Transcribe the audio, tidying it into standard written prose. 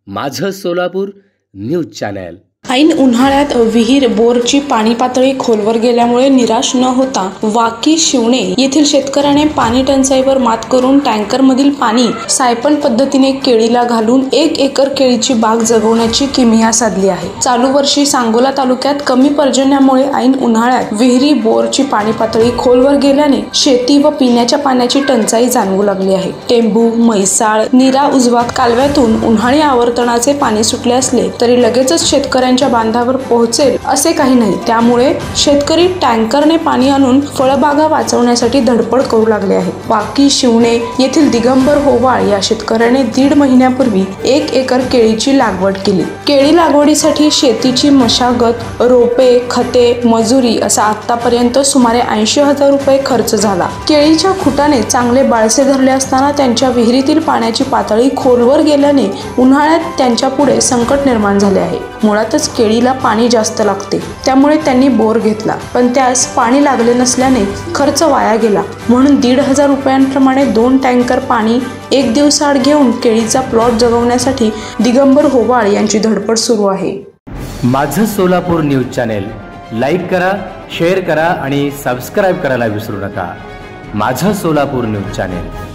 माझं Solapur news channel. ऐन उन्हाळ्यात विहीर बोरची पाणी पातळी खोलवर गेल्यामुळे निराश न होता वाकी शिवणे येथील शेतकऱ्याने पाणी टंचाईवर मात करून टँकरमधील पाणी सायपन पद्धतीने केळीला घालून 1 एकर केळीची बाग जगवण्याची किमया साधली आहे। चालू वर्षी सांगोला तालुक्यात कमी पर्जन्यामुळे ऐन उन्हाळ्यात विहिरी बोरची पाणी पातळी खोलवर गेल्याने शेती व पिण्याच्या पाण्याची टंचाई जाणवू लागली आहे। टेंभू, म्हैसाळ, नीरा उजवा कालव्यातून उन्हाळी आवर्तनाचे पाणी सुटले असले तरी लगेचच शेतकऱ्यांच्या बांधावर पोहोचेल असे काही नाही। त्यामुळे शेतकरी टँकरने पाणी आणून फळबागा वाचवण्यासाठी धडपड करू लागले आहेत। वाकी शिवणे येथील दिगंबर होवाळ या शेतकऱ्याने 1.5 महिन्यापूर्वी 1 एकर केळीची लागवड केली। केळी लागवडीसाठी शेतीची मशागत, रोपे, खते, मजुरी असा आतापर्यंत सुमारे 80,000 रुपये खर्च झाला। केळीच्या खुटाने चांगले बाळसे धरले असताना त्यांच्या विहिरीतील पाण्याची पातळी खोलवर गेल्याने उन्हाळ्यात त्यांच्या पुढे संकट निर्माण झाले आहे। मुळातच केळीला पाणी जास्त लागते, त्यामुळे त्यांनी बोर घेतला, पण त्यास पाणी लागले नसल्याने खर्च वाया गेला। म्हणून 1,500 रुपयांप्रमाणे 2 टँकर पाणी 1 दिवसाआड घेऊन केळीचा प्लॉट जगवण्यासाठी दिगंबर होवाळ यांची धडपड सुरू आहे। माझं सोलापूर न्यूज चॅनल लाईक करा, शेअर करा आणि सबस्क्राईब करायला विसरू नका। माझं सोलापूर न्यूज चॅनल।